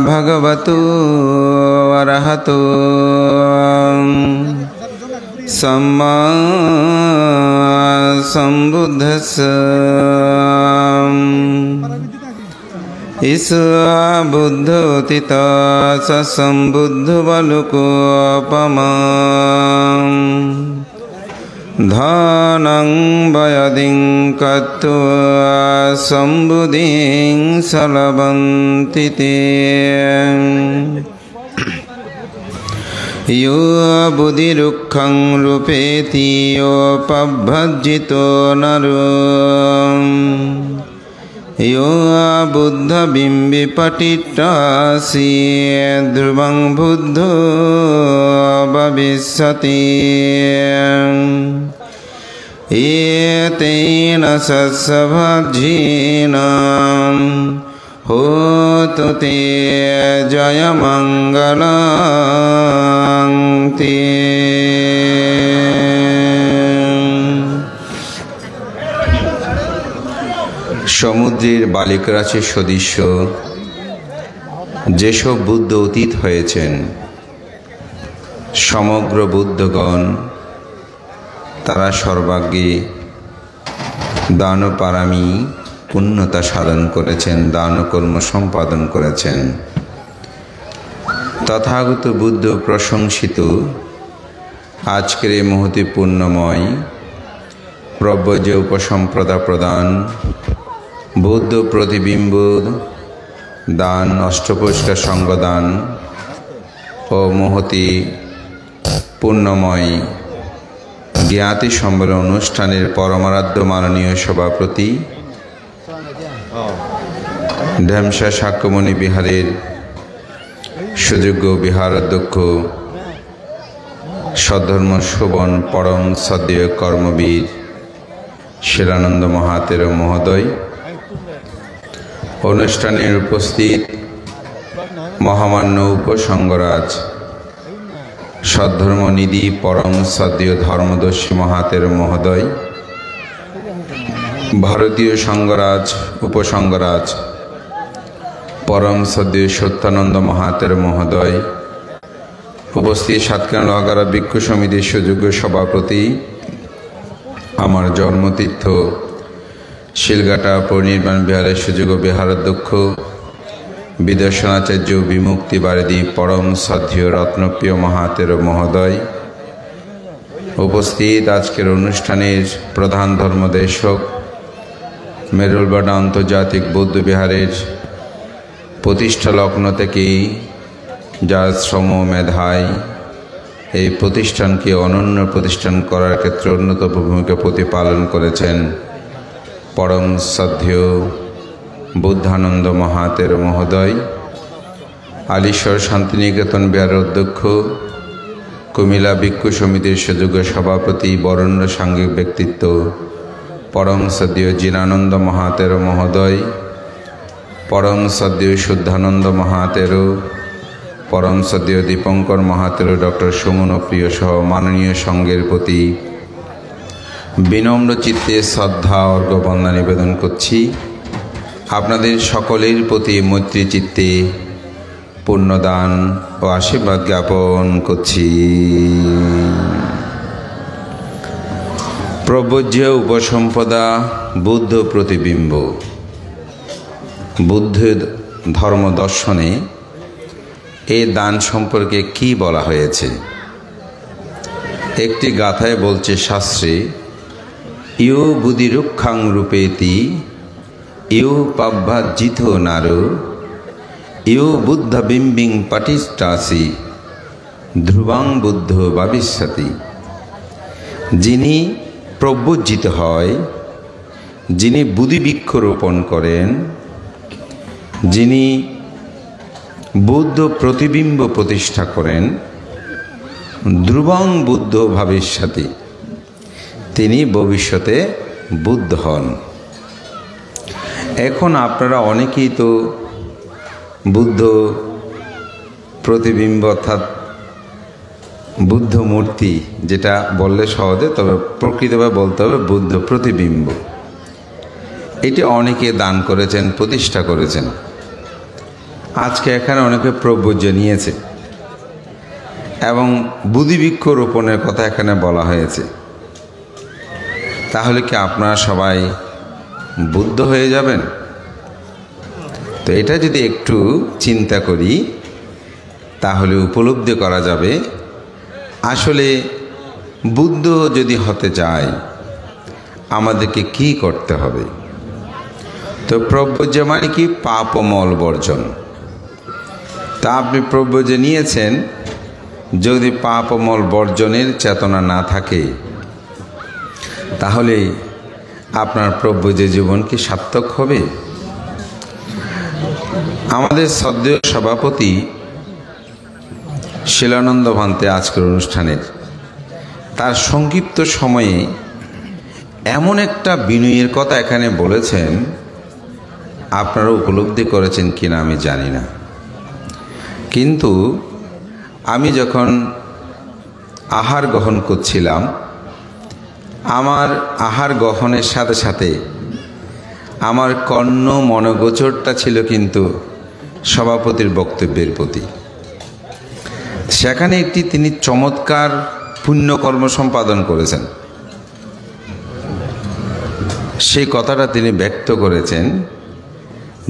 भगवतो अरहतो सम्मा सम्बुद्धस्स ईश्वर बुद्धोतिता सम्बुद्ध बलुकोपमा धनं वयदिं कत्वा सम्बुद्धिं सलभन्ति ते यो बुद्धिरुक्खं रूपेति योपभज्जितो नरो यो बुद्धबिम्बिपटिटासि ध्रुवं बुद्धो भविष्यति एतेन सस्यभज्येन होतु ते जयमङ्गलं ते। সমুদ্রের বালিকারাশি সদৃশ্য যেসব বুদ্ধ অতীত হয়েছেন, সমগ্র বুদ্ধগণ তারা সর্বাগ্রে দানপারামি পুণ্যতা সাধন করেছেন, দানকর্ম সম্পাদন করেছেন। তথাগত বুদ্ধ প্রশংসিত আজকের এই মহতি পুণ্যময় প্রব্রজ উপসম্প্রদা প্রদান, বুদ্ধ প্রতিবিম্ব দান, অষ্টপুষ্কর সঙ্গদান ও মহতি পুণ্যময় জ্ঞাতি সম্মেলন অনুষ্ঠানের পরমারাধ্য মাননীয় সভাপতি, ঢেমসা শাক্যমণি বিহারের সুযোগ্য বিহার অধ্যক্ষ, সদ্ধর্ম শোভন পরম সদ্য কর্মবীর শিলানন্দ মহাতের মহোদয়, অনুষ্ঠানের উপস্থিত মহামান্য উপসংঘরাজ, সদ্ধর্মনিধি পরম সদ্য ধর্মদর্শী মহাতের মহোদয়, ভারতীয় সংঘরাজ উপসংঘরাজ পরম সদ্য সত্যানন্দ মহাতের মহোদয়, উপস্থিত সাতকানা লোহাগাড়া ভিক্ষু সমিতির সুযোগ্য সভাপতি, আমার জন্মতীর্থ শিলঘাটা পরিনির্বাণ বিহারের সুযোগ্য বিহারাধ্যক্ষ, বিদর্শনাচার্য বিমুক্তি বারিধি পরম শ্রদ্ধেয় রত্নপ্রিয় মহাতের মহোদয়, উপস্থিত আজকের অনুষ্ঠানের প্রধান ধর্মদেশক, মেরুলবাডা আন্তর্জাতিক বৌদ্ধ বিহারের প্রতিষ্ঠা লগ্ন থেকেই যার শ্রম মেধায় এই প্রতিষ্ঠানকে অনন্য প্রতিষ্ঠান করার ক্ষেত্রে অন্যতম ভূমিকা প্রতিপালন করেছেন পরম শ্রদ্ধেয় বুদ্ধানন্দ মহাতের মহোদয়, আলীশ্বর শান্তিনিকেতন বিহারের অধ্যক্ষ, কুমিল্লা ভিক্ষু সমিতির সুযোগ্য সভাপতি, বরেণ্য সাংঘিক ব্যক্তিত্ব পরম শ্রদ্ধেয় জিনানন্দ মহাতের মহোদয়, পরম শ্রদ্ধেয় শুদ্ধানন্দ মহাতেরও, পরম শ্রদ্ধেয় দীপঙ্কর মহাতেরও, ডক্টর সুমন প্রিয় সহ মাননীয় সংঘের প্রতি বিনম্র চিত্তে শ্রদ্ধা অর্ঘ্য বন্দনা নিবেদন করছি। আপনাদের সকলের প্রতি মৈত্রী চিত্তে পুণ্যদান ও আশীর্বাদ জ্ঞাপন করছি। প্রব্রজ উপসম্পদা বুদ্ধ প্রতিবিম্ব। বুদ্ধ ধর্ম দর্শনে এই দান সম্পর্কে কি বলা হয়েছে? একটি গাথায় বলছে শাস্ত্রে, ইউ বুদ্ধিরুক্ষাং রূপেতি ইউ পাভ্যাজ্জিত নারো ইউ বুদ্ধ বিম্বিং পটিষ্টাসি ধ্রুবাং বুদ্ধ ভবিষ্যতি। যিনি প্রব্রজিত হয়, যিনি বুদ্ধিবৃক্ষ রোপণ করেন, যিনি বুদ্ধ প্রতিবিম্ব প্রতিষ্ঠা করেন, ধ্রুবং বুদ্ধ ভবিষ্যতি, তিনি ভবিষ্যতে বুদ্ধ হন। এখন আপনারা অনেকেই তো বুদ্ধ প্রতিবিম্ব অর্থাৎ বুদ্ধ মূর্তি, যেটা বললে সহজে, তবে প্রকৃতভাবে বলতে হবে বুদ্ধ প্রতিবিম্ব, এটি অনেকে দান করেছেন, প্রতিষ্ঠা করেছেন। আজকে এখানে অনেকে প্রব্রজ নিয়েছে এবং বুদ্ধিবৃক্ষ রোপণের কথা এখানে বলা হয়েছে। তাহলে কি আপনারা সবাই বুদ্ধ হয়ে যাবেন? তো এটা যদি একটু চিন্তা করি তাহলে উপলব্ধি করা যাবে আসলে বুদ্ধ যদি হতে চায় আমাদেরকে কি করতে হবে। তো প্রব্রজ মানে কি? পাপ ও মল বর্জন। তা আপনি প্রব্রজ নিয়েছেন, যদি পাপ ও মল বর্জনের চেতনা না থাকে তাহলে আপনার প্রব্রজ জীবন কি সার্থক হবে? আমাদের শ্রদ্ধেয় সভাপতি শিলানন্দ ভান্তে আজকের অনুষ্ঠানের তার সংক্ষিপ্ত সময়ে এমন একটা বিনয়ের কথা এখানে বলেছেন, আপনারা উপলব্ধি করেছেন কিনা আমি জানি না, কিন্তু আমি যখন আহার গ্রহণ করছিলাম আমার আহার গ্রহণের সাথে সাথে আমার কর্ণ মনোগোচরটা ছিল কিন্তু সভাপতির বক্তব্যের প্রতি। সেখানে একটি তিনি চমৎকার পুণ্যকর্ম সম্পাদন করেছেন। সেই কথাটা তিনি ব্যক্ত করেছেন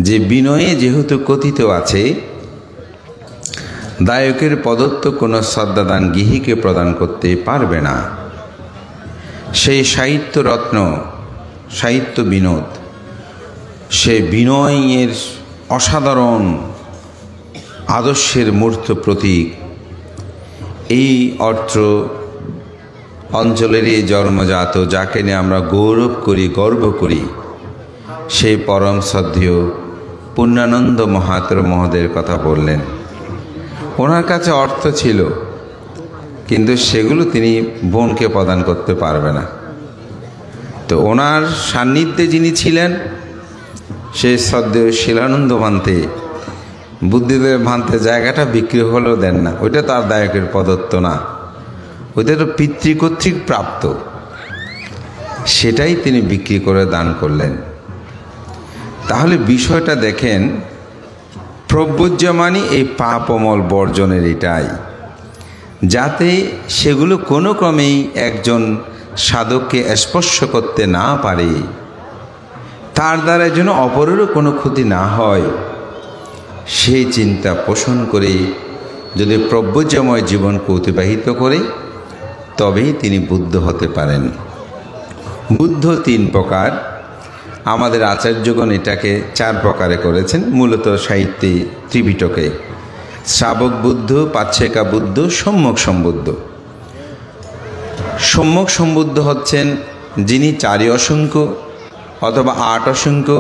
যে বিনয়ে যেহেতু কথিত আছে দায়কের প্রদত্ত কোনো শ্রদ্ধাদান গৃহীকে প্রদান করতে পারবে না, সেই সাহিত্য রত্ন সাহিত্য বিনোদ সে বিনয়ের অসাধারণ আদর্শের মূর্ত প্রতীক। এই অর্থ অঞ্চলেরই জন্মজাত, যাকে নিয়ে আমরা গৌরব করি গর্ব করি, সেই পরম শ্রদ্ধেয় পূর্ণানন্দ মহাত্র মহোদয়ের কথা বললেন। ওনার কাছে অর্থ ছিল কিন্তু সেগুলো তিনি বোনকে প্রদান করতে পারবে না। তো ওনার সান্নিধ্যে যিনি ছিলেন সেই শ্রদ্ধেয় শিলানন্দ ভান্তে বুদ্ধিদেব ভান্তে জায়গাটা বিক্রি হলেও দেন না, ওইটা তার দায়কের প্রদত্ত না, ওইটা তো পিতৃকর্তৃক প্রাপ্ত, সেটাই তিনি বিক্রি করে দান করলেন। তাহলে বিষয়টা দেখেন, প্রব্রজ মানে এই পাপ অমল বর্জনের এটাই, যাতে সেগুলো কোনো ক্রমেই একজন সাধককে স্পর্শ করতে না পারে, তার দ্বারা যেন অপরেরও কোনো ক্ষতি না হয়, সেই চিন্তা পোষণ করে যদি প্রব্রজময় জীবনকে অতিবাহিত করে তবেই তিনি বুদ্ধ হতে পারেন। বুদ্ধ 3 প্রকার, আমাদের আচার্যগণ এটাকে 4 প্রকারে করেছেন মূলত সাহিত্যে ত্রিপিটকে। শ্রাবক বুদ্ধ, পাচ্ছেকা বুদ্ধ, সম্যক সম্বুদ্ধ। সম্যক সম্বুদ্ধ হচ্ছেন যিনি 4 অসংখ্য অথবা 8 অসংখ্য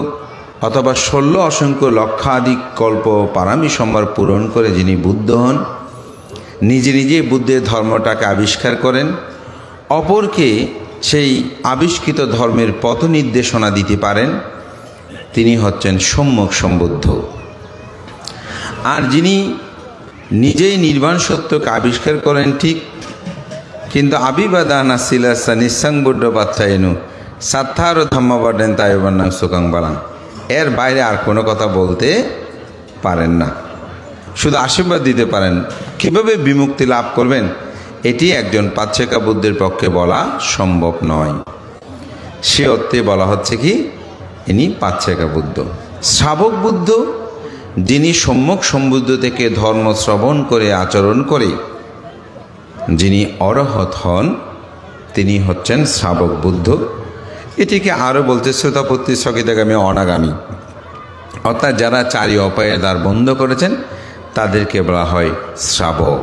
অথবা 16 অসংখ্য লক্ষাধিক কল্প পারামি সম্ভার পূরণ করে যিনি বুদ্ধ হন, নিজে নিজে বুদ্ধের ধর্মটাকে আবিষ্কার করেন, অপরকে সেই আবিষ্কৃত ধর্মের পথ নির্দেশনা দিতে পারেন, তিনি হচ্ছেন সম্যক সম্বুদ্ধ। আর যিনি নিজেই নির্বাণ সত্যকে আবিষ্কার করেন ঠিক, কিন্তু আবিবাদানা শিলাসা নিঃসংবুদ্ধ বাচ্চায়নু সাত্থার ধর্মবাডেন তাইবান্না সুকাং বালাং, এর বাইরে আর কোনো কথা বলতে পারেন না, শুধু আশীর্বাদ দিতে পারেন। কিভাবে বিমুক্তি লাভ করবেন এটি একজন পাচ্ছেকা বুদ্ধের পক্ষে বলা সম্ভব নয়। সে অর্থে বলা হচ্ছে কি ইনি পাচ্ছেকা বুদ্ধ। শ্রাবক বুদ্ধ যিনি সম্যক সম্বুদ্ধ থেকে ধর্ম শ্রবণ করে আচরণ করে যিনি অরহত হন তিনি হচ্ছেন শ্রাবক বুদ্ধ। এটিকে আরও বলতে শ্রোতাপত্তি স্থগিতগামী অনাগামী, অর্থাৎ যারা 4 অপায়ের দ্বার বন্ধ করেছেন তাদেরকে বলা হয় শ্রাবক।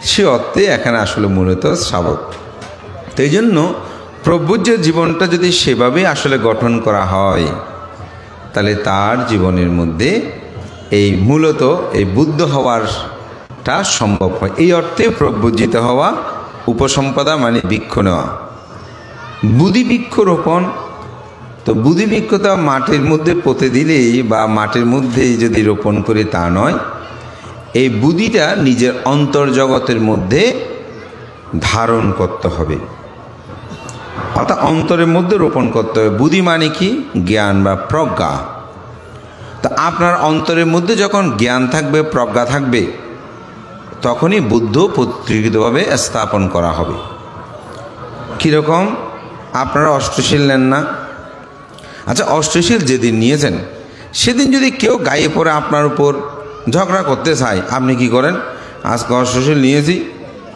সে অর্থে এখানে আসলে মূলত শ্রাবক। তো এই জন্য প্রব্রজ জীবনটা যদি সেভাবে আসলে গঠন করা হয় তাহলে তার জীবনের মধ্যে এই মূলত এই বুদ্ধ হওয়ারটা সম্ভব হয়। এই অর্থে প্রব্রজিত হওয়া, উপসম্পদা মানে বৃক্ষ নেওয়া। বুদ্ধিবৃক্ষ রোপণ, তো বুদ্ধিবৃক্ষতা মাটির মধ্যে পুঁতে দিলেই বা মাটির মধ্যেই যদি রোপণ করে তা নয়, এই বুদ্ধিটা নিজের অন্তর্জগতের মধ্যে ধারণ করতে হবে, অর্থাৎ অন্তরের মধ্যে রোপণ করতে হবে। বুদ্ধি মানে কি? জ্ঞান বা প্রজ্ঞা। তা আপনার অন্তরের মধ্যে যখন জ্ঞান থাকবে, প্রজ্ঞা থাকবে, তখনই বুদ্ধ প্রকৃতভাবে স্থাপন করা হবে। কীরকম? আপনারা অষ্টশীল নেন না? আচ্ছা, অষ্টশীল যেদিন নিয়েছেন সেদিন যদি কেউ গায়ে পড়ে আপনার উপর ঝগড়া করতে চায়, আপনি কি করেন? আজকে অষ্টশীল নিয়েছি,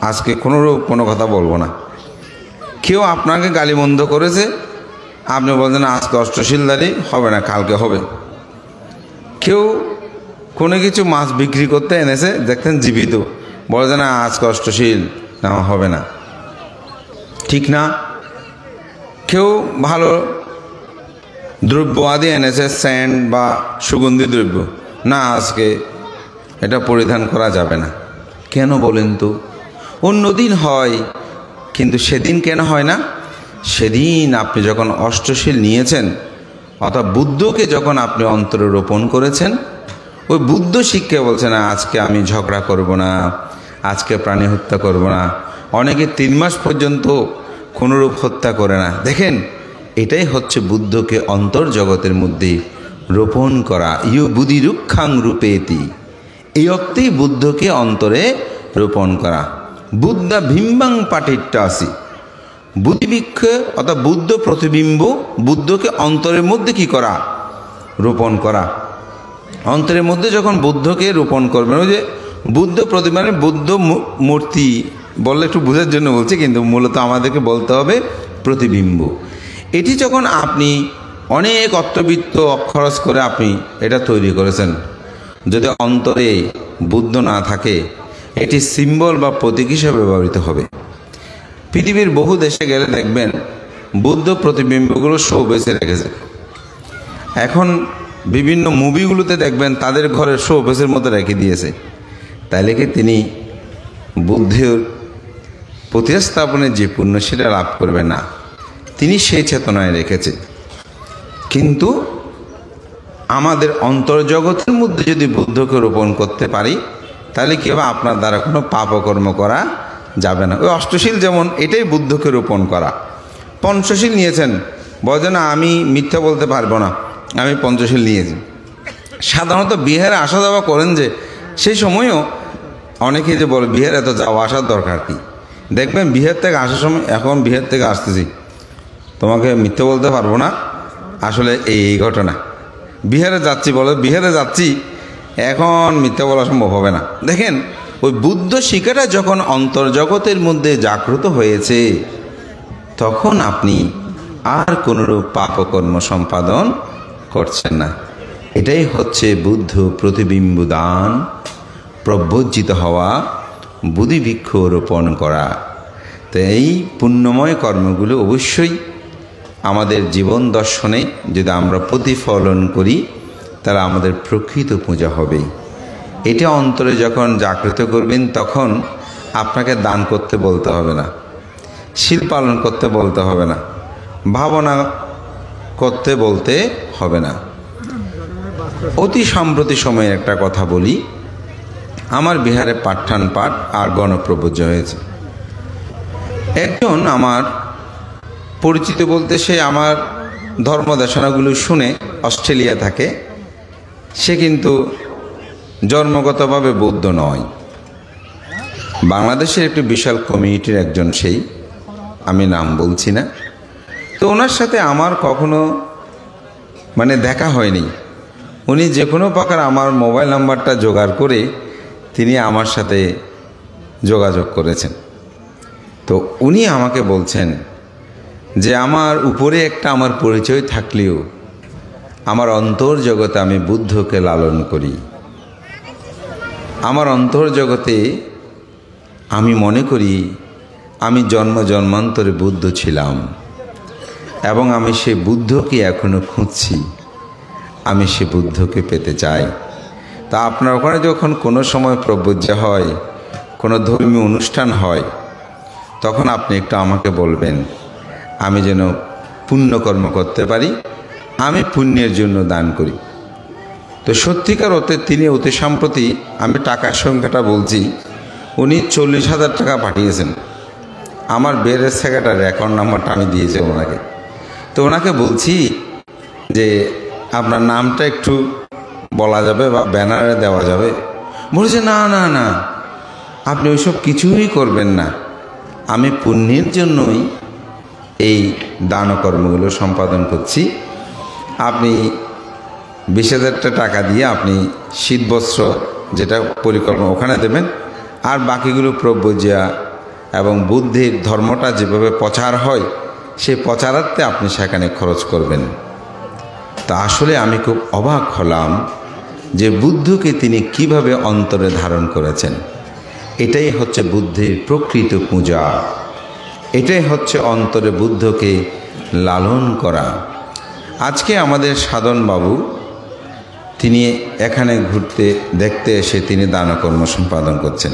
আজকে কোনো কথা বলবো না। কেউ আপনাকে গালিমন্দ করেছে, আপনি বলছেন আজকে অষ্টশীলদারি হবে না, কালকে হবে। কেউ কোনো কিছু মাছ বিক্রি করতে এনেছে, দেখতেন জীবিত, বলে না আজকে অষ্টশীল নেওয়া হবে না, ঠিক না? কেউ ভালো দ্রব্য আদি এনেছে, স্যান্ড বা সুগন্ধি দ্রব্য, না আজকে এটা পরিধান করা যাবে না। কেন বলেন তো? অন্য দিন হয়, কিন্তু সেদিন কেন হয় না? সেদিন আপনি যখন অষ্টশীল নিয়েছেন, অর্থাৎ বুদ্ধকে যখন আপনি অন্তরে রোপণ করেছেন, ওই বুদ্ধ শিক্ষা বলছে না আজকে আমি ঝগড়া করব না, আজকে প্রাণী হত্যা করব না। অনেকে 3 মাস পর্যন্ত কোনোরূপ হত্যা করে না। দেখেন, এটাই হচ্ছে বুদ্ধকে অন্তর জগতের মধ্যে রোপণ করা। ইউ বুদ্ধি রুক্ষাং রূপেতি, এই অর্থেই বুদ্ধকে অন্তরে রোপণ করা। বুদ্ধা ভিম্বাং পাঠিট্টাসি, বুদ্ধিবৃক্ষ অর্থাৎ বুদ্ধ প্রতিবিম্ব, বুদ্ধকে অন্তরের মধ্যে কি করা? রোপণ করা। অন্তরের মধ্যে যখন বুদ্ধকে রোপণ করবেন, ওই যে বুদ্ধ প্রতিমা, মানে বুদ্ধ মূর্তি বললে একটু বোঝার জন্য বলছি, কিন্তু মূলত আমাদেরকে বলতে হবে প্রতিবিম্ব। এটি যখন আপনি অনেক অর্থবিত্ত খরচ করে আপনি এটা তৈরি করেছেন, যদি অন্তরে বুদ্ধ না থাকে, এটি সিম্বল বা প্রতীক হিসেবে ব্যবহৃত হবে। পৃথিবীর বহু দেশে গেলে দেখবেন বুদ্ধ প্রতিবিম্বগুলো শো বেছে রেখেছে। এখন বিভিন্ন মুভিগুলোতে দেখবেন তাদের ঘরের শো বেসের মধ্যে রেখে দিয়েছে। তাইলে কি তিনি বুদ্ধের প্রতিস্থাপনের যে পুণ্য সেটা লাভ করবে না? তিনি সেই চেতনায় রেখেছে। কিন্তু আমাদের অন্তর্জগতের মধ্যে যদি বুদ্ধকে রোপণ করতে পারি, তাহলে কি হবে? আপনার দ্বারা কোনো পাপকর্ম করা যাবে না। ওই অষ্টশীল যেমন, এটাই বুদ্ধকে রোপণ করা। পঞ্চশীল নিয়েছেন, বলে না আমি মিথ্যা বলতে পারবো না, আমি পঞ্চশীল নিয়েছি। সাধারণত বিহারে আসা যাওয়া করেন যে, সেই সময়ও অনেকেই যে বলে বিহারে এত যাওয়া আসার দরকার কি? দেখবেন বিহার থেকে আসার সময়, এখন বিহার থেকে আসতেছি, তোমাকে মিথ্যা বলতে পারবো না, আসলে এই ঘটনা, বিহারে যাচ্ছি, বলে বিহারে যাচ্ছি, এখন মিথ্যা বলা সম্ভব হবে না। দেখেন, ওই বুদ্ধ শিক্ষাটা যখন অন্তর্জগতের মধ্যে জাগ্রত হয়েছে, তখন আপনি আর কোনোরূপ পাপকর্ম সম্পাদন করছেন না। এটাই হচ্ছে বুদ্ধ প্রতিবিম্ব দান, প্রব্রজিত হওয়া, বুদ্ধিবৃক্ষ রোপণ করা। তো এই পুণ্যময় কর্মগুলো অবশ্যই আমাদের জীবন দর্শনে যদি আমরা প্রতিফলন করি, তাহলে আমাদের প্রকৃত পূজা হবে। এটা অন্তরে যখন জাগ্রত করবেন, তখন আপনাকে দান করতে বলতে হবে না, শীল পালন করতে বলতে হবে না, ভাবনা করতে বলতে হবে না। অতি সাম্প্রতিক সময়ের একটা কথা বলি। আমার বিহারে পাঠান পাঠ আর গণপ্রবজ্য হয়েছে। একজন আমার পরিচিত বলতে, সে আমার ধর্মদেশনাগুলো শুনে অস্ট্রেলিয়া থাকে, সে কিন্তু জন্মগতভাবে বৌদ্ধ নয়, বাংলাদেশের একটি বিশাল কমিউনিটির একজন, সেই আমি নাম বলছি না। তো ওনার সাথে আমার কখনো দেখা হয়নি। উনি যে কোনো প্রকার আমার মোবাইল নাম্বারটা জোগাড় করে তিনি আমার সাথে যোগাযোগ করেছেন। তো উনি আমাকে বলছেন যে আমার উপরে একটা আমার পরিচয় থাকলেও আমার অন্তর জগতে আমি বুদ্ধকে লালন করি। আমার অন্তর জগতে আমি মনে করি আমি জন্ম জন্মান্তরে বুদ্ধ ছিলাম এবং আমি সে বুদ্ধকে এখনো খুঁজছি, আমি সে বুদ্ধকে পেতে চাই। তা আপনার ওখানে যখন কোনো সময় প্রবজ্জা হয়, কোনো ধর্মীয় অনুষ্ঠান হয়, তখন আপনি একটু আমাকে বলবেন, আমি যেন পুণ্যকর্ম করতে পারি, আমি পুণ্যের জন্য দান করি। তো সত্যিকার অর্থে তিনি অতি সম্প্রতি, আমি টাকার সংখ্যাটা বলছি, উনি 40,000 টাকা পাঠিয়েছেন। আমার বেরের সেক্রেটারি অ্যাকাউন্ট নাম্বারটা আমি দিয়েছি ওনাকে। তো ওনাকে বলছি যে আপনার নামটা একটু বলা যাবে বা ব্যানারে দেওয়া যাবে? বলেছে না না না, আপনি ওইসব কিছুই করবেন না, আমি পুণ্যের জন্যই এই দান কর্মগুলো সম্পাদন করছি। আপনি 20,000 টাকা দিয়ে আপনি শীতবস্ত্র যেটা পরিকল্পনা ওখানে দেবেন, আর বাকিগুলো প্রব্রজ্যা এবং বুদ্ধির ধর্মটা যেভাবে প্রচার হয় সেই প্রচারার্থে আপনি সেখানে খরচ করবেন। তা আসলে আমি খুব অবাক হলাম যে বুদ্ধকে তিনি কিভাবে অন্তরে ধারণ করেছেন। এটাই হচ্ছে বুদ্ধির প্রকৃত পূজা, এটাই হচ্ছে অন্তরে বুদ্ধকে লালন করা। আজকে আমাদের সাধনবাবু তিনি এখানে ঘুরতে দেখতে এসে তিনি দানকর্ম সম্পাদন করছেন।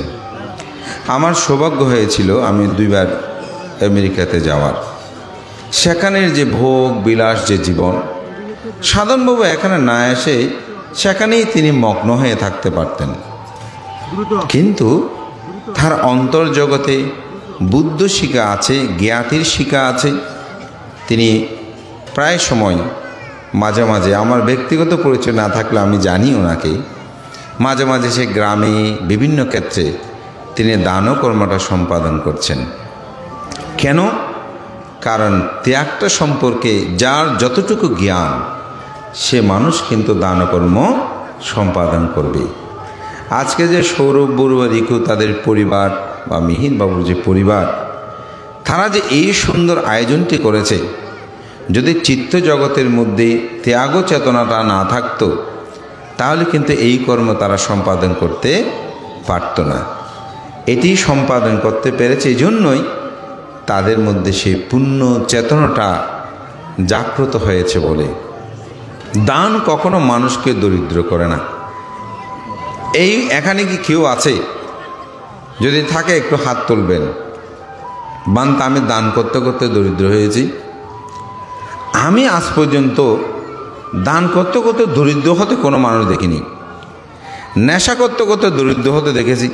আমার সৌভাগ্য হয়েছিল আমি 2 বার আমেরিকাতে যাওয়ার। সেখানের যে ভোগ বিলাস যে জীবন, সাধনবাবু এখানে না এসে সেখানেই তিনি মগ্ন হয়ে থাকতে পারতেন, কিন্তু তার অন্তর্জগতে বুদ্ধ শিখা আছে, জ্ঞাতির শিখা আছে। তিনি প্রায় সময় মাঝে মাঝে, আমার ব্যক্তিগত পরিচয় না থাকলে আমি জানি ওনাকে, মাঝে মাঝে সে গ্রামে বিভিন্ন ক্ষেত্রে তিনি দানকর্মটা সম্পাদন করছেন। কেন? কারণ ত্যাগটা সম্পর্কে যার যতটুকু জ্ঞান সে মানুষ কিন্তু দানকর্ম সম্পাদন করবে। আজকে যে সৌরভ বড়ুয়া, রিকু তাদের পরিবার বা মিহিরবাবুর যে পরিবার, তারা যে এই সুন্দর আয়োজনটি করেছে, যদি চিত্ত জগতের মধ্যে ত্যাগ চেতনাটা না থাকতো তাহলে কিন্তু এই কর্ম তারা সম্পাদন করতে পারত না। এটি সম্পাদন করতে পেরেছে, এই জন্যই তাদের মধ্যে সেই পুণ্য চেতনাটা জাগ্রত হয়েছে বলে। দান কখনো মানুষকে দরিদ্র করে না। এই এখানে কি কেউ আছে? যদি থাকে একটু হাত তুলবেন। বান্তা আমি দান করতে করতে দরিদ্র হয়েছি। আমি আজ পর্যন্ত দান করতে করতে দরিদ্র হতে কোনো মানুষ দেখিনি। নেশা করতে করতে দরিদ্র হতে দেখেছি,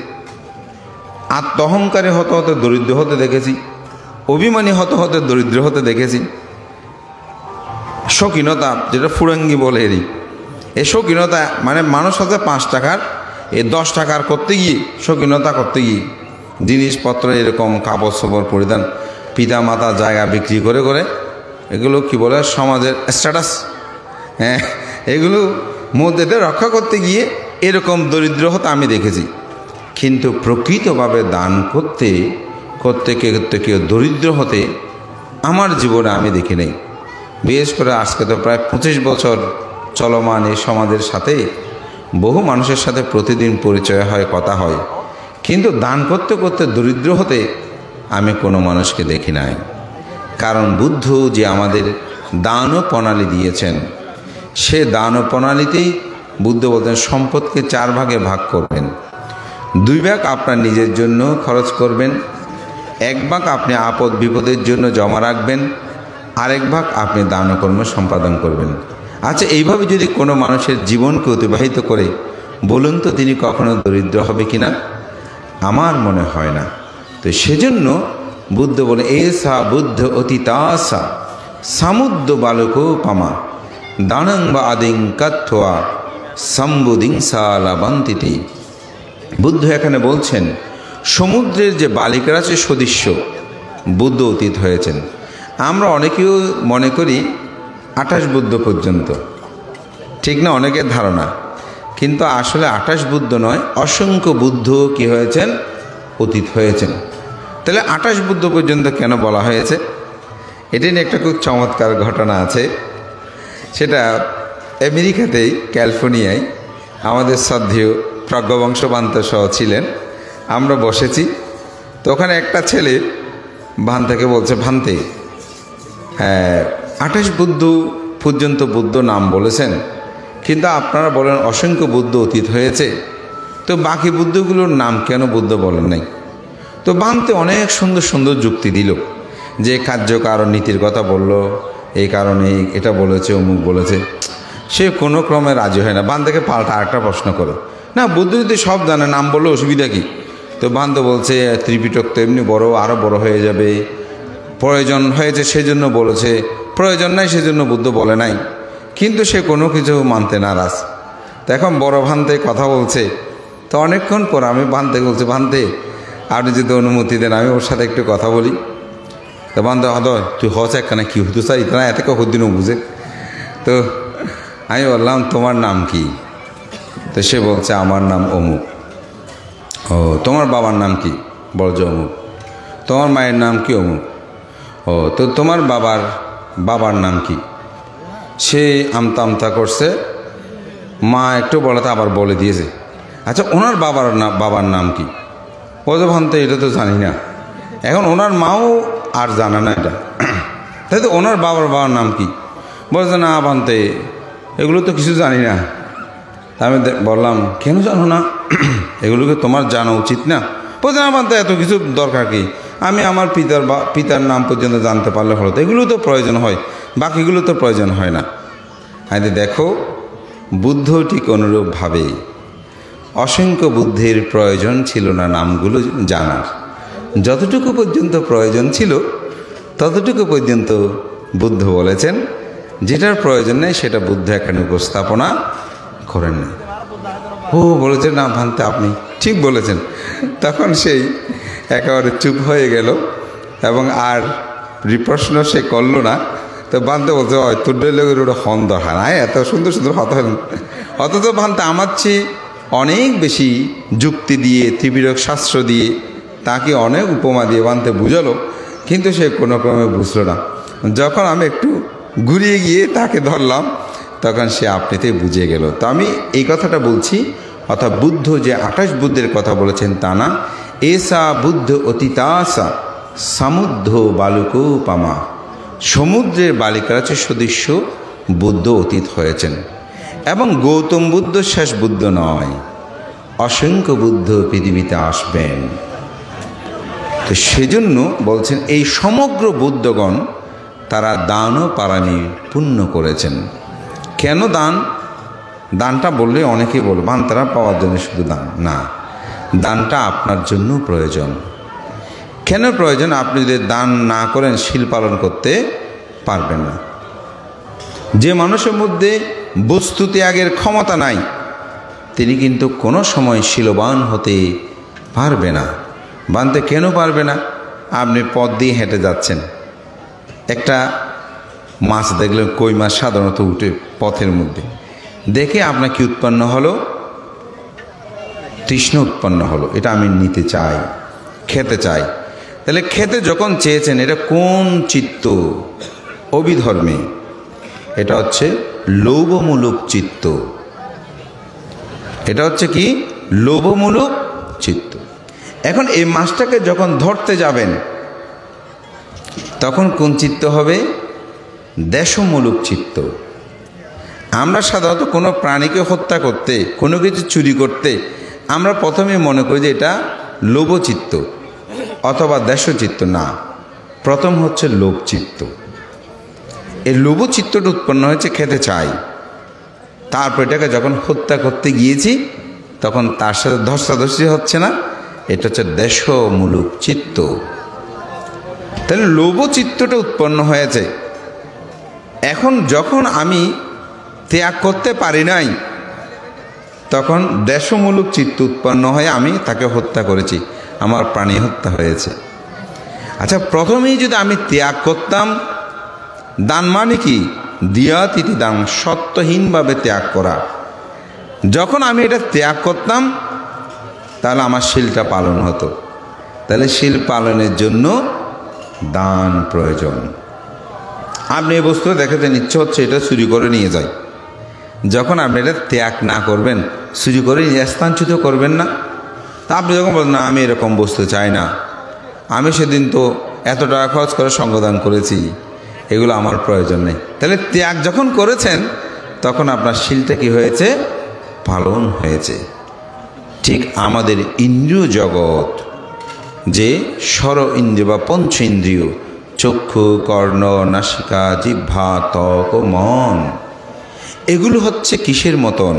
আত্মহংকারী হতে হতে দরিদ্র হতে দেখেছি, অভিমানী হতে হতে দরিদ্র হতে দেখেছি। শৌখিনতা, যেটা ফুরঙ্গি বলে এরই, এই শৌখিনতা মানে মানুষ হচ্ছে 5 টাকার, এই 10 টাকার করতে গিয়ে, শৌখিনতা করতে গিয়ে জিনিসপত্র এরকম কাপড় চোপড় পরিধান, পিতা মাতা জায়গা বিক্রি করে করে, এগুলো কি বলে সমাজের স্ট্যাটাস, হ্যাঁ, এগুলো মধ্যে রক্ষা করতে গিয়ে এরকম দরিদ্র হতে আমি দেখেছি। কিন্তু প্রকৃতভাবে দান করতে করতে করতে কেউ দরিদ্র হতে আমার জীবনে আমি দেখি নাই। বিশেষ করে আজকে তো প্রায় 25 বছর চলমান এই সমাজের সাথে বহু মানুষের সাথে প্রতিদিন পরিচয় হয়, কথা হয়, কিন্তু দান করতে করতে দরিদ্র হতে আমি কোনো মানুষকে দেখি নাই। কারণ বুদ্ধ যে আমাদের দান প্রণালী দিয়েছেন, সে দান প্রণালীতেই বুদ্ধ বলতেন সম্পদকে 4 ভাগে ভাগ করবেন। 2 ভাগ আপনার নিজের জন্য খরচ করবেন, 1 ভাগ আপনি আপদ বিপদের জন্য জমা রাখবেন, আরেক ভাগ আপনি দানকর্ম সম্পাদন করবেন। আচ্ছা, এইভাবে যদি কোনো মানুষের জীবনকে অতিবাহিত করে, বলুন তো তিনি কখনো দরিদ্র হবে কিনা? আমার মনে হয় না। তো সেজন্য বুদ্ধ বলে, এসা বুদ্ধ অতীতাসা সমুদ্র বালক পামা দানং বা আদিং কাথ্বা সম্বুদিংসা লাবান্তিতে। বুদ্ধ এখানে বলছেন সমুদ্রের যে বালিকারা আছে সদৃশ্য বুদ্ধ অতীত হয়েছেন। আমরা অনেকেও মনে করি 28 বুদ্ধ পর্যন্ত, ঠিক না? অনেকের ধারণা, কিন্তু আসলে 28 বুদ্ধ নয়, অসংখ্য বুদ্ধ কি হয়েছেন? অতীত হয়েছেন। তাহলে 28 বুদ্ধ পর্যন্ত কেন বলা হয়েছে? এটি নিয়ে একটা খুব চমৎকার ঘটনা আছে। সেটা আমেরিকাতেই, ক্যালিফোর্নিয়ায় আমাদের শ্রদ্ধেয় প্রজ্ঞবংশবান্ত সহ ছিলেন। আমরা বসেছি, তো ওখানে একটা ছেলে ভান্তাকে বলছে, ভান্তে 28 বুদ্ধ পর্যন্ত বুদ্ধ নাম বলেছেন, কিন্তু আপনারা বলেন অসংখ্য বুদ্ধ অতীত হয়েছে, তো বাকি বুদ্ধগুলোর নাম কেন বুদ্ধ বলেন নাই? তো ভান্তে অনেক সুন্দর সুন্দর যুক্তি দিল, যে কার্যকারণ নীতির কথা বলল, এই কারণে এটা বলেছে, অমুক বলেছে। সে কোনো ক্রমে রাজি হয় না। ভান্তাকে পাল্টা আরেকটা প্রশ্ন করে, না বুদ্ধ যদি সব জানে, নাম বললে অসুবিধা কি? তো ভান্ত বলছে ত্রিপিটক তো এমনি বড়, আরও বড় হয়ে যাবে, প্রয়োজন হয়েছে সেজন্য বলেছে, প্রয়োজন নাই সেজন্য বুদ্ধ বলে নাই। কিন্তু সে কোনো কিছু মানতে নারাজ। তো এখন বড় ভান্তে কথা বলছে। তো অনেকক্ষণ পর আমি ভান্তে বলছি, ভান্তে আপনি যদি অনুমতি দেন আমি ওর সাথে একটু কথা বলি। তো ভান্তে হদ তুই হস একখানে কি হতো স্যার ইতনা এত হদিনও বুঝে। তো আমি বললাম তোমার নাম কি? তো সে বলছে আমার নাম অমুক। ও তোমার বাবার নাম কি? বলছে অমুক। তোমার মায়ের নাম কি? অমুক। ও তো তোমার বাবার নাম কি? সে আমতা আমতা করছে, মা একটু বলাতে আবার বলে দিয়েছে। আচ্ছা ওনার বাবার নাম কি? বলছে ভান্তে এটা তো জানি না। এখন ওনার মাও আর জানে না এটা। তাই তো ওনার বাবার নাম কি? বলছে না ভান্তে এগুলো তো কিছু জানি না। আমি বললাম কেন জানো না? এগুলোকে তোমার জানা উচিত না। বলছে না ভান্তে এত কিছু দরকার কি? আমি আমার পিতার নাম পর্যন্ত জানতে পারলে হলো, তো এগুলো তো প্রয়োজন হয়, বাকিগুলো তো প্রয়োজন হয় না। আরে দেখো বুদ্ধ ঠিক অনুরূপভাবে অসংখ্য বুদ্ধের প্রয়োজন ছিল না নামগুলো জানার। যতটুকু পর্যন্ত প্রয়োজন ছিল ততটুকু পর্যন্ত বুদ্ধ বলেছেন, যেটার প্রয়োজন নেই সেটা বুদ্ধ এখানে উপস্থাপনা করেন না। ও বলেছেন না ভান্তে আপনি ঠিক বলেছেন। তখন সেই একেবারে চুপ হয়ে গেল এবং আর প্রশ্ন সে করলো না। তো ভান্তে বলছে তোর লোকের ওটা হন দরকার না, এত সুন্দর সুন্দর হত হলেন। অথচ ভান্তে আমার চেয়ে অনেক বেশি যুক্তি দিয়ে ত্রিপিটক শাস্ত্র দিয়ে তাকে অনেক উপমা দিয়ে ভান্তে বুঝালো, কিন্তু সে কোনো ক্রমে বুঝলো না। যখন আমি একটু ঘুরিয়ে গিয়ে তাকে ধরলাম তখন সে আপনিতেই বুঝে গেল। তো আমি এই কথাটা বলছি, অর্থাৎ বুদ্ধ যে 28 বুদ্ধের কথা বলেছেন তা না। এসা বুদ্ধ অতীতাসা সমুদ্ধ বালুকোপামা, সমুদ্রের বালিকার চেয়ে সদৃশ্য বুদ্ধ অতীত হয়েছেন। এবং গৌতম বুদ্ধ শেষ বুদ্ধ নয়, অসংখ্য বুদ্ধ পৃথিবীতে আসবেন। তো সেজন্য বলছেন এই সমগ্র বুদ্ধগণ তারা দান ও পারামি পুণ্য করেছেন। কেন দানটা বললে অনেকেই বলবে তারা পাওয়ার জন্য শুধু দান না, দানটা আপনার জন্য প্রয়োজন। কেন প্রয়োজন? আপনি যদি দান না করেন শীল পালন করতে পারবেন না। যে মানুষের মধ্যে বস্তু ত্যাগের ক্ষমতা নাই তিনি কিন্তু কোনো সময় শীলবান হতে পারবে না। বানতে কেন পারবে না? আপনি পথ দিয়ে হেঁটে যাচ্ছেন, একটা মাছ দেখলেন, কই মাছ সাধারণত উঠে পথের মধ্যে, দেখে আপনার কি উৎপন্ন হলো? তৃষ্ণা উৎপন্ন হলো, এটা আমি নিতে চাই, খেতে চাই। তাহলে খেতে যখন চেয়েছেন এটা কোন চিত্ত? অভিধর্মে এটা হচ্ছে লোভমূলক চিত্ত। এটা হচ্ছে কি? লোভমূলক চিত্ত। এখন এই মাছটাকে যখন ধরতে যাবেন তখন কোন চিত্ত হবে? দেশমূলক চিত্ত। আমরা সাধারণত কোনো প্রাণীকে হত্যা করতে, কোনো কিছু চুরি করতে আমরা প্রথমে মনে করি যে এটা লোভচিত্ত অথবা দেশচিত্ত। না, প্রথম হচ্ছে লোভচিত্ত। এই লোভচিত্তটা উৎপন্ন হয়েছে খেতে চাই, তারপর এটাকে যখন হত্যা করতে গিয়েছি তখন তার সাথে ধস্তাধস্তি হচ্ছে না, এটা হচ্ছে দেশমূলক চিত্ত। তাহলে লোভচিত্তটা উৎপন্ন হয়েছে। এখন যখন আমি ত্যাগ করতে পারি নাই তখন দেশমূলক চিত্ত উৎপন্ন হয়ে আমি তাকে হত্যা করেছি, আমার প্রাণী হত্যা হয়েছে। আচ্ছা, প্রথমেই যদি আমি ত্যাগ করতাম, দান মানে কি? দিয়াতিথি দান, সত্যহীনভাবে ত্যাগ করা। যখন আমি এটা ত্যাগ করতাম তাহলে আমার শীলটা পালন হতো। তাহলে শীল পালনের জন্য দান প্রয়োজন। আপনি এই বস্তু দেখাতে ইচ্ছে হচ্ছে এটা চুরি করে নিয়ে যায়, যখন আপনি এটা ত্যাগ না করবেন, চুরি করে স্থানচ্যুত করবেন না, তা আপনি যখন বলেন না আমি এরকম বস্তু চাই না, আমি সেদিন তো এত টাকা খরচ করে সঙ্গদান করেছি, এগুলো আমার প্রয়োজন নেই। তাহলে ত্যাগ যখন করেছেন তখন আপনার শীলটা কি হয়েছে? পালন হয়েছে। ঠিক আমাদের ইন্দ্রিয় জগৎ, যে ষড় ইন্দ্রিয় বা পঞ্চ ইন্দ্রিয়, চক্ষু, কর্ণ, নাসিকা, জিহ্বা, ত্বক ও মন, এগুলো হচ্ছে কিসের মতন?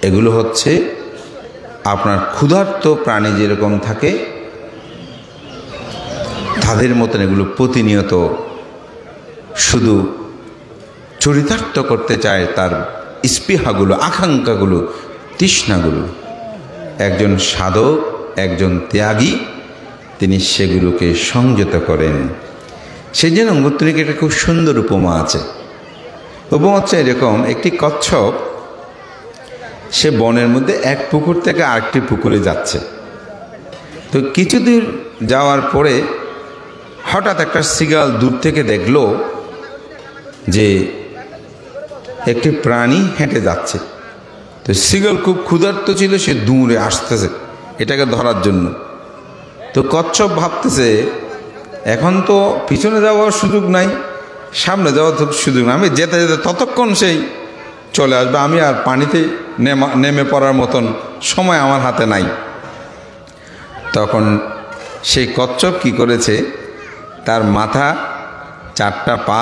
এগুলো হচ্ছে আপনার ক্ষুধার্ত প্রাণী যেরকম থাকে তাদের মতন এগুলো প্রতিনিয়ত শুধু চরিতার্থ করতে চায় তার স্পৃহাগুলো, আকাঙ্ক্ষাগুলো, তৃষ্ণাগুলো। একজন সাধক, একজন ত্যাগী, তিনি সেগুলোকে সংযত করেন। সেই জন্য অঙ্গত্রিকে একটা খুব সুন্দর উপমা আছে। উপমা হচ্ছে এরকম, একটি কচ্ছপ সে বনের মধ্যে এক পুকুর থেকে আরেকটি পুকুরে যাচ্ছে। তো কিছু দূর যাওয়ার পরে হঠাৎ একটা সিগাল দূর থেকে দেখলো যে একটি প্রাণী হেঁটে যাচ্ছে। তো সিগাল খুব ক্ষুধার্ত ছিল, সে দূরে আসতেছে এটাকে ধরার জন্য। তো কচ্ছপ ভাবতেছে এখন তো পিছনে যাওয়ার সুযোগ নাই, সামনে যাওয়ার সুযোগ নাই, আমি যেতে যেতে ততক্ষণ সেই চলে আসবে, আমি আর পানিতে নেমে পড়ার মতন সময় আমার হাতে নাই। তখন সেই কচ্ছপ কি করেছে, তার মাথা, চারটা পা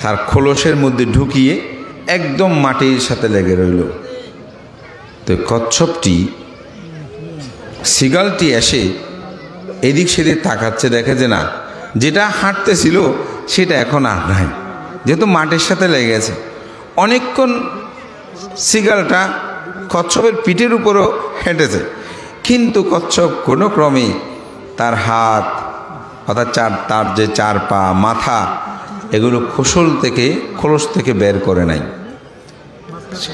তার খোলসের মধ্যে ঢুকিয়ে একদম মাটির সাথে লেগে রইল। তো কচ্ছপটি, সিগালটি এসে এদিক সেদিক তাকাচ্ছে, দেখে যে না, যেটা হাঁটতেছিল সেটা এখন আর নাই, যেহেতু মাটির সাথে লেগে গেছে। অনেকক্ষণ সিগালটা কচ্ছপের পিঠের উপরও হেঁটেছে, কিন্তু কচ্ছপ কোনো ক্রমে তার হাত, অর্থাৎ তার যে চার পা, মাথা, এগুলো খোলস থেকে বের করে নাই।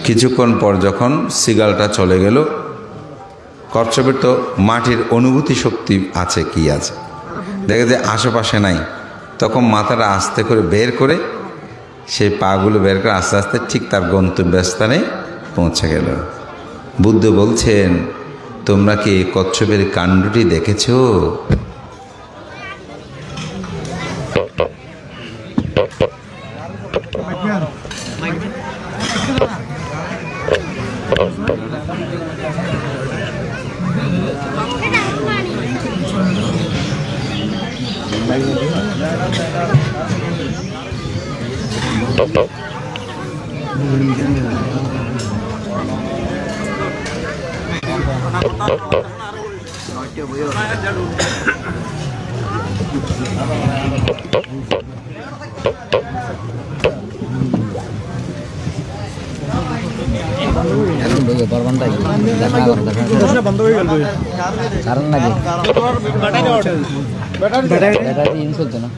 কিছুক্ষণ পর যখন সিগালটা চলে গেল, কচ্ছপের তো মাটির অনুভূতি শক্তি আছে, কি আছে, দেখে যে আশেপাশে নাই। তখন মাথাটা আস্তে করে বের করে, সেই পাগুলো বের করে আস্তে আস্তে ঠিক তার গন্তব্যস্থানে পৌঁছে গেল। বুদ্ধ বলছেন, তোমরা কি কচ্ছপের কাণ্ডটি দেখেছো? কারণ লাগে চলতো না।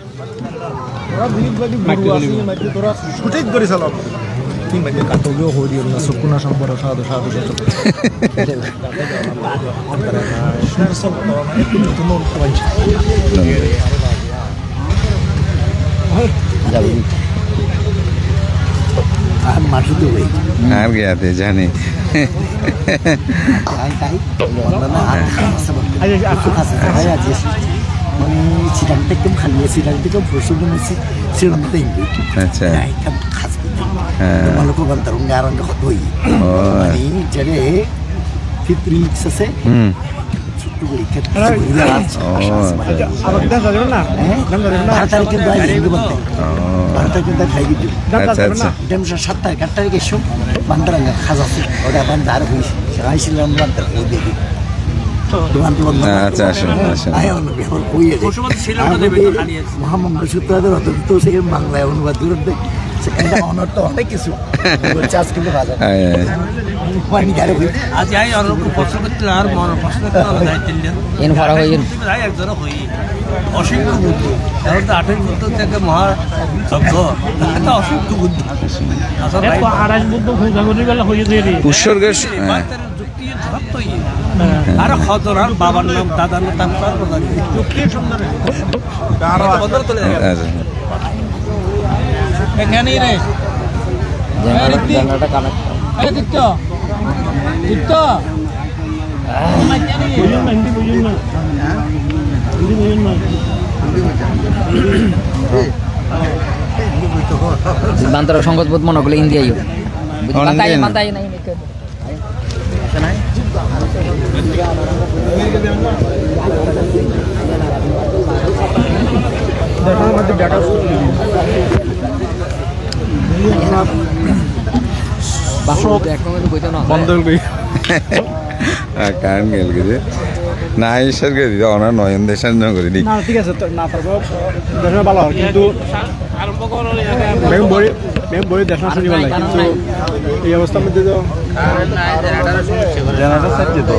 আর গেতে জানি সিটাংটা একদম খালি আছে, সিটাংটা একদম ফসল বানাইছে, সেরকম তাই আচ্ছা একদম খাস মালক bantar ngarang ke khotoi ini jadi Fitrix আছে ছোট্ট করে খেতে আবার দাম ধরে না দাম ধরে না ভারতের কিন্তু আইনি বলতে ভারতের কিন্তু খাই দিতে আচ্ছা আচ্ছা dem 7 কাটটা গেছো বান্দারাঙ্গা খাজা ওটা বান্দার হইছে আইছিলাম বান্দার ওই আচ্ছা আসুন আসুন মোহাম্মদ রশিদের তো সে বাংলায় অনুবাদ করতে সেখানে অনর তো অনেক কিছু চাষ কিন্তু বাজার পানি গারে আজ আই আর প্রশ্ন করতে আর মন প্রশ্ন করতে যাইতেন এন ফারা হইন ভাই একজন হই অসংখ্য বুদ্ধ এখন তো 18 বুদ্ধ থেকে মহা যজ্ঞ এটা অসংখ্য বুদ্ধ আসলে ভাই আড়াই বুদ্ধ খুঁজাগুলি বেলা হয়ে যায় রে উৎসর্গের যুক্তি ধরতই আর খতর আর বাবার নাম দাদার নাম তার কথা যুক্তি সুন্দর আরো বন্ধ চলে যায় এখানেই রে জানাটা কানেক্ট আরে দিত্য দিত্য বান্তর সংগতবোধ মনে করলে ইন্ডিয়াই মাতাই মাতাই নাই কারণ গেল গেছে না ঈশ্বর করে দিতে অনার নয়ন দেশান করে দিই না ঠিক আছে না তারপর ভালো কিন্তু বই দেখা শুনি বলে কিন্তু এই অবস্থার মধ্যে তো জেনারেটর সাইড তো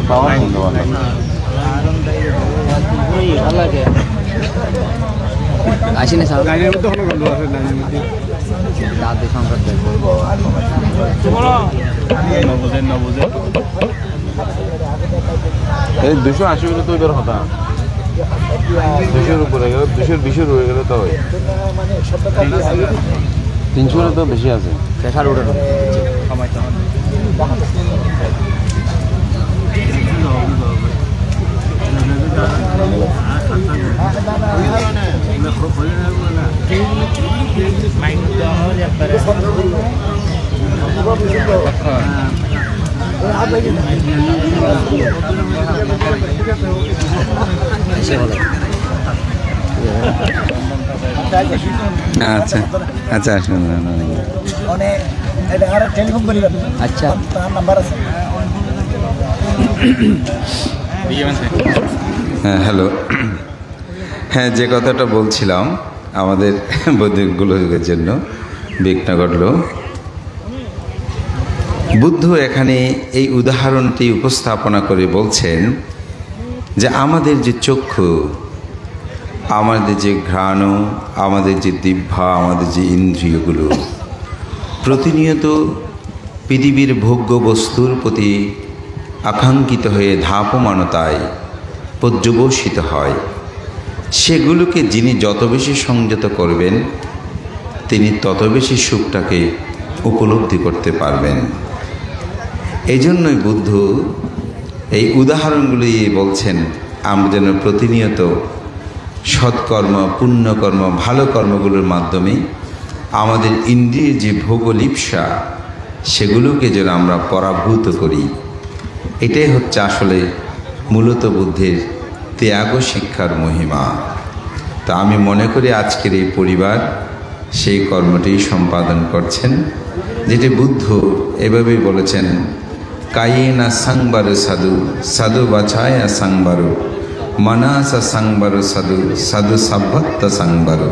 পাওয়ার বন্ধ বলে আসেনি স্যার লাইনের মধ্যে কোনো গন্ডগোল আছে লাইনের মধ্যে দাদি সংকট নবুঝে এই 280 হলে তো এবার হতা 200 উপরে গেল 220 হয়ে গেলে তো হয় 300 হলে তো বেশি আছে প্রেশার উঠে আচ্ছা আচ্ছা আসুন মানে এটা আর টেলিফোন করি আচ্ছা তার নাম্বার আছে হ্যাঁ হ্যালো হ্যাঁ যে কথাটা বলছিলাম আমাদের বৈদিকগুলোর জন্য বিঘ্ন ঘটল বুদ্ধ এখানে এই উদাহরণটি উপস্থাপনা করে বলছেন যে আমাদের যে চক্ষু আমাদের যে ঘ্রাণ আমাদের যে জিহ্বা আমাদের যে ইন্দ্রিয়গুলো প্রতিনিয়ত পৃথিবীর ভোগ্য বস্তুর প্রতি আকাঙ্ক্ষিত হয়ে ধাপমানতায় পর্যবসিত হয় সেগুলোকে যিনি যত বেশি সংযত করবেন তিনি তত বেশি সুখটাকে উপলব্ধি করতে পারবেন। এই জন্যই বুদ্ধ এই উদাহরণগুলি বলছেন আমরা যেন প্রতিনিয়ত সৎকর্ম পুণ্যকর্ম ভালো কর্মগুলোর মাধ্যমে আমাদের ইন্দ্রিয়ের যে ভোগলিপ্সা সেগুলোকে যেন আমরা পরাভূত করি। এটাই হচ্ছে আসলে মূলত বুদ্ধের ত্যাগ শিক্ষার মহিমা। তো আমি মনে করি আজকের এই পরিবার সেই কর্মটি সম্পাদন করছেন, যেটি বুদ্ধ এভাবেই বলেছেন, কায়েনা সাংবারু সাধু সাধু বাছায়া সাংবারু মানাসা সাংবারু সাধু সাধু সাভ্যত্ত সাংবারু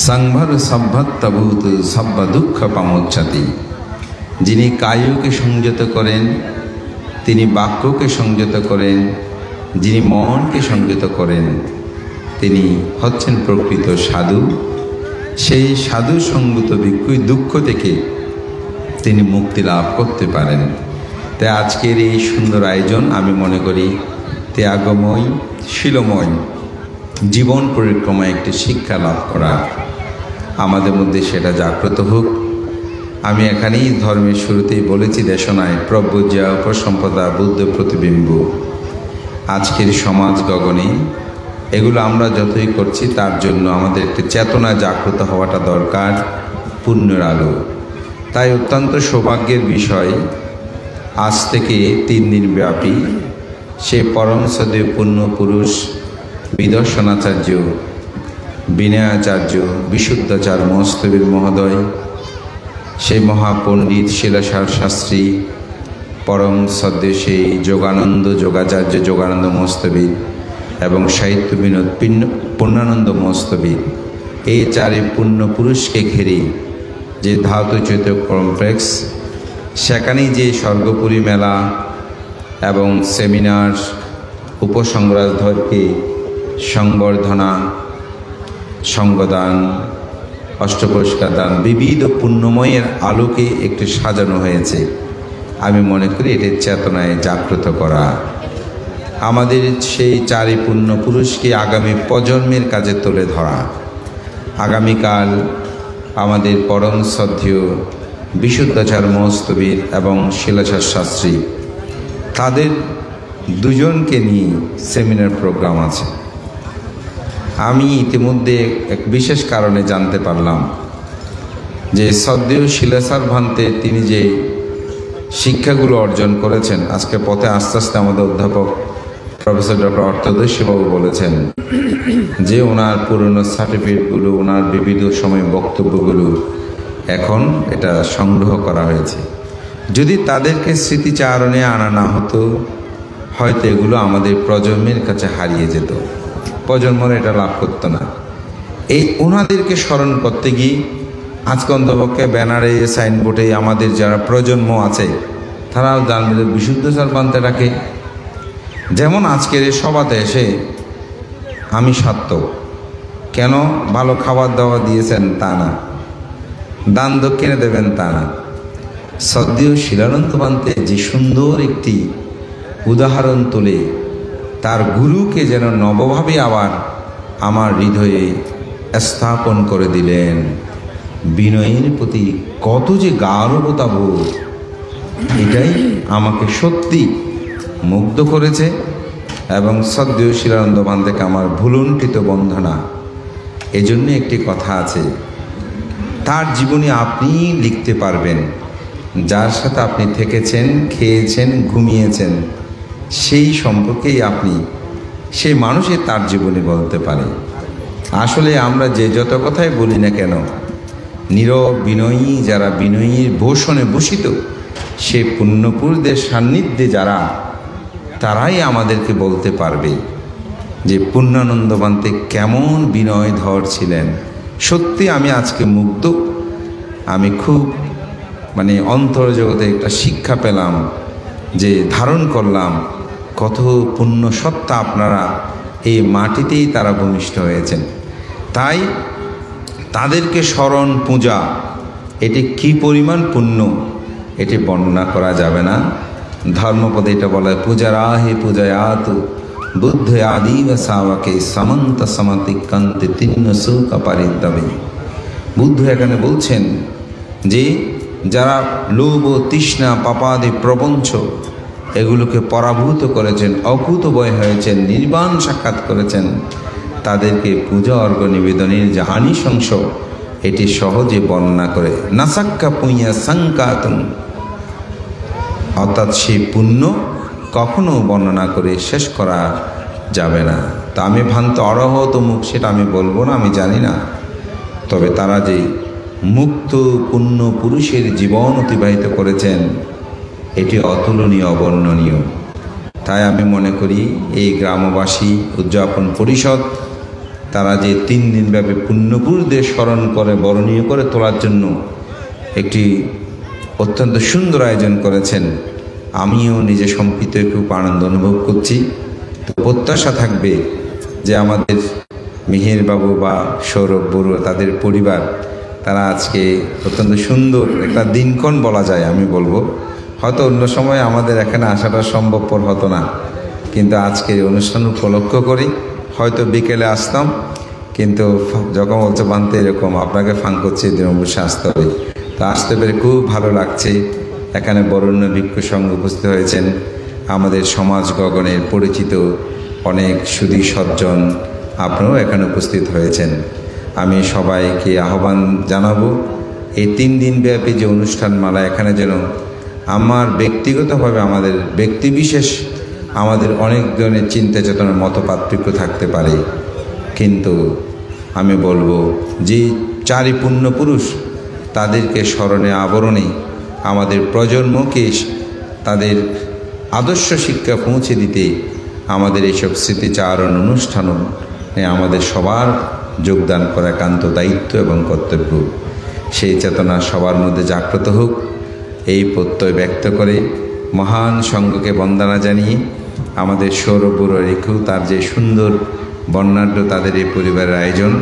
সাংবারু সাভ্যত্তভূত সব্য দুঃখ পামোচ্ছাতি। যিনি কায়কে সংযত করেন, তিনি বাক্যকে সংযত করেন, যিনি মনকে সংযত করেন তিনি হচ্ছেন প্রকৃত সাধু। সেই সাধু সঙ্গত ভিক্ষুই দুঃখ থেকে তিনি মুক্তি লাভ করতে পারেন। তাই আজকের এই সুন্দর আয়োজন আমি মনে করি ত্যাগময় শীলময় জীবন পরিক্রমায় একটি শিক্ষা লাভ করা, আমাদের মধ্যে সেটা জাগ্রত হোক। আমি এখানেই ধর্মের শুরুতেই বলেছি দেশনায় প্রব্রজ্যা উপসম্পদা বুদ্ধ প্রতিবিম্ব। আজকের সমাজ গগনে এগুলো আমরা যতই করছি তার জন্য আমাদের একটি চেতনা জাগ্রত হওয়াটা দরকার, পুণ্যের আলো। তাই অত্যন্ত সৌভাগ্যের বিষয় আজ থেকে 3 দিন ব্যাপী সে পরম সদীয় পুণ্য পুরুষ বিদর্শনাচার্য বিনয়াচার্য বিশুদ্ধাচার্য মহস্তবীর মহোদয়, সেই মহাপণ্ডিত শিলাসার শাস্ত্রী পরম সদ্য সেই যোগানন্দ যোগাচার্য যোগানন্দ মহস্তবীর এবং সাহিত্য বিনোদ পূর্ণানন্দ মহস্তবীর, এই 4 পুণ্য পুরুষকে ঘিরে যে ধাতুচ্যুত কমপ্লেক্স, সেখানেই যে স্বর্গপুরী মেলা এবং সেমিনার উপসংগ্রাধরকে সংবর্ধনা সঙ্গদান অষ্টপুরস্কার দান বিবিধ পুণ্যময়ের আলোকে একটু সাজানো হয়েছে। আমি মনে করি এটির চেতনায় জাগ্রত করা, আমাদের সেই 4 পুণ্য পুরুষকে আগামী প্রজন্মের কাজে তুলে ধরা। আগামীকাল আমাদের পরম শ্রদ্ধেয় বিশুদ্ধাচার্য মহস্তবীর এবং শিলাসার শাস্ত্রী, তাদের দুজনকে নিয়ে সেমিনার প্রোগ্রাম আছে। আমি ইতিমধ্যে এক বিশেষ কারণে জানতে পারলাম যে শ্রদ্ধেয় শিলাসার ভান্তে তিনি যে শিক্ষাগুলো অর্জন করেছেন, আজকে পথে আস্তে আস্তে আমাদের অধ্যাপক প্রফেসর ডক্টর অর্থদর্শীবাবু বলেছেন যে ওনার পুরনো সার্টিফিকেটগুলো ওনার বিবিধ সময় বক্তব্যগুলো এখন এটা সংগ্রহ করা হয়েছে। যদি তাদেরকে স্মৃতিচারণে আনা না হতো হয়তো এগুলো আমাদের প্রজন্মের কাছে হারিয়ে যেত, প্রজন্মরা এটা লাভ করতো না। এই ওনাদেরকে স্মরণ করতে গিয়ে আজকে অন্তপক্ষে ব্যানারে সাইনবোর্ডে আমাদের যারা প্রজন্ম আছে তারাও জানবে বিশুদ্ধ চারপান্তে ডাকে। যেমন আজকের এই সভাতে এসে আমি সার্থক, কেন ভালো খাবার দাবার দিয়েছেন তা না, দান দক্ষিণে দেবেন তা না, সদ্য শিলানন্দ পান্তে যে সুন্দর একটি উদাহরণ তুলে তার গুরুকে যেন নবভাবে আবার আমার হৃদয়ে স্থাপন করে দিলেন। বিনয়ের প্রতি কত যে গাঢ়তা বোধ, এটাই আমাকে সত্যি মুগ্ধ করেছে। এবং সদ্য শিলানন্দ পান্তেকে আমার ভুলুণ্ঠিত বন্ধনা। এজন্য একটি কথা আছে, তার জীবনী আপনি লিখতে পারবেন, যার সাথে আপনি থেকেছেন, খেয়েছেন, ঘুমিয়েছেন, সেই সম্পর্কেই আপনি সেই মানুষে তার জীবনী বলতে পারে। আসলে আমরা যে যত কথাই বলি না কেন, নীরব বিনয়ী যারা বিনয়ীর ভূষণে ভূষিত সে পুণ্যপুরুষদের সান্নিধ্যে যারা, তারাই আমাদেরকে বলতে পারবে যে পূর্ণানন্দ পান্তে কেমন বিনয়ধর ছিলেন। সত্যি আমি আজকে মুগ্ধ। আমি খুব অন্তর্জগতে একটা শিক্ষা পেলাম, যে ধারণ করলাম কত পুণ্য সত্তা আপনারা এই মাটিতেই তারা ভূমিষ্ঠ হয়েছেন। তাই তাদেরকে স্মরণ পূজা, এটি কি পরিমাণ পুণ্য এটি বর্ণনা করা যাবে না। ধর্মপদে এটা বলে, পূজারাহে পূজায়াত বুদ্ধ আদিব সাওয়াকে সমন্ত সমাতিকান্তে তিন্ন সুখ পারিদ্যবে। বুদ্ধ এখানে বলছেন যে যারা লোভ তৃষ্ণা পাপাদি প্রবঞ্চ এগুলোকে পরাভূত করেছেন, অকুত বয় হয়েছেন, নির্বাণ সাক্ষাৎ করেছেন, তাদেরকে পূজা অর্ঘ্য নিবেদনের যে আনিশংস এটি সহজে বর্ণনা করে। নাসাক্কা পুঁইয়া সংকাতম, অর্থাৎ সেই পুণ্য কখনো বর্ণনা করে শেষ করা যাবে না। তা আমি ভ্রান্ত অরহত মুখ সেটা আমি বলবো না, আমি জানি না। তবে তারা যে মুক্ত পুণ্য পুরুষের জীবন অতিবাহিত করেছেন এটি অতুলনীয়, অবর্ণনীয়। তাই আমি মনে করি এই গ্রামবাসী উদযাপন পরিষদ তারা যে 3 দিনব্যাপী পুণ্যপুরুষদের স্মরণ করে বরণীয় করে তোলার জন্য একটি অত্যন্ত সুন্দর আয়োজন করেছেন, আমিও নিজে সম্পৃক্ত খুব আনন্দ অনুভব করছি। তো প্রত্যাশা থাকবে যে আমাদের মিহিরবাবু বা সৌরভ বড়ুয়া তাদের পরিবার তারা আজকে অত্যন্ত সুন্দর একটা দিনক্ষণ বলা যায়, আমি বলবো। হয়তো অন্য সময় আমাদের এখানে আসাটা সম্ভবপর হতো না, কিন্তু আজকের অনুষ্ঠান উপলক্ষ করি হয়তো বিকেলে আসতাম, কিন্তু যখন বলছে বানতে এরকম আপনাকে ফান করছে দিন অবশ্যই আসতে হবে। তো আসতে পেরে খুব ভালো লাগছে। এখানে বরেণ্য ভিক্ষু সংঘ উপস্থিত হয়েছেন, আমাদের সমাজ গগনের পরিচিত অনেক সুধী সজ্জন আপনারাও এখানে উপস্থিত হয়েছেন। আমি সবাইকে আহ্বান জানাবো এই 3 দিনব্যাপী যে অনুষ্ঠানমালা এখানে যেন আমার ব্যক্তিগতভাবে আমাদের ব্যক্তিবিশেষ আমাদের অনেক ধরনের চিন্তা চেতনার মত পার্থক্য থাকতে পারে, কিন্তু আমি বলবো যে 4 পুণ্যপুরুষ তাদেরকে স্মরণে আবরণে আমাদের প্রজন্মকে তাদের আদর্শ শিক্ষা পৌঁছে দিতে আমাদের এইসব স্মৃতিচারণ অনুষ্ঠানও আমাদের সবার যোগদান করা একান্ত দায়িত্ব এবং কর্তব্য। সেই চেতনা সবার মধ্যে জাগ্রত হোক এই প্রত্যয় ব্যক্ত করে মহান সংঘকে বন্দনা জানিয়ে আমাদের সৌরভ বড়ুয়া রেখেও তার যে সুন্দর বর্ণাঢ্য তাদের এই পরিবারের আয়োজন,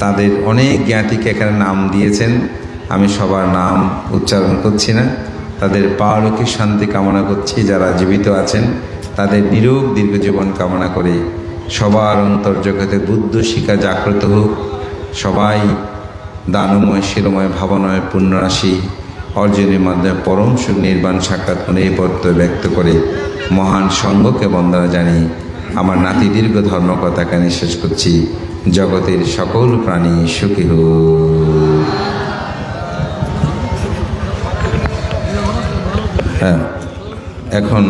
তাদের অনেক জ্ঞাতিকে এখানে নাম দিয়েছেন, আমি সবার নাম উচ্চারণ করছি না, তাদের পারলৌকিক শান্তি কামনা করছি। যারা জীবিত আছেন তাদের নিরোগ দীর্ঘ জীবন কামনা করে সবার অন্তর্জগতে বুদ্ধ শিক্ষা জাগ্রত হোক, সবাই দানময় শিরময় ভাবনায় পুণ্যরাশি অর্জনের মাধ্যমে পরম সুখ নির্বাণ সাক্ষাৎ করে এই প্রত্যয় ব্যক্ত করে মহান সংঘকে বন্দনা জানিয়ে আমার নাতি দীর্ঘ ধর্মকথাকে শেষ করছি। জগতের সকল প্রাণী সুখী হোক। হ্যাঁ, এখন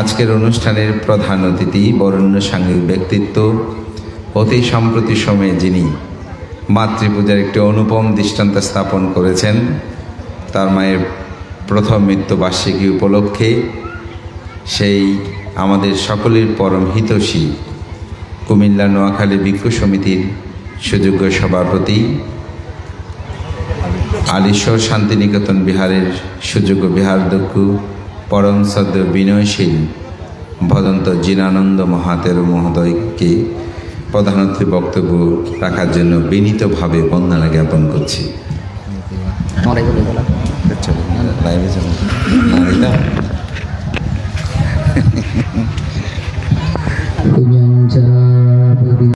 আজকের অনুষ্ঠানের প্রধান অতিথি বরেণ্য সাংঘিক ব্যক্তিত্ব, অতি সম্প্রতি সময়ে যিনি মাতৃপূজার একটি অনুপম দৃষ্টান্ত স্থাপন করেছেন, তার মায়ের প্রথম মৃত্যুবার্ষিকী উপলক্ষে সেই আমাদের সকলের পরম হিতৈষী কুমিল্লা নোয়াখালী ভিক্ষু সমিতির সুযোগ্য সভাপতি, আলীশ্বর শান্তিনিকেতন বিহারের সুযোগ্য বিহারাধ্যক্ষ, পরম শ্রদ্ধ বিনয়শীল ভদন্ত জিনানন্দ মহাতের মহোদয়কে প্রধানমন্ত্রী বক্তব্য রাখার জন্য বিনীতভাবে বন্দনা জ্ঞাপন করছি। Orang itu boleh. লাইভে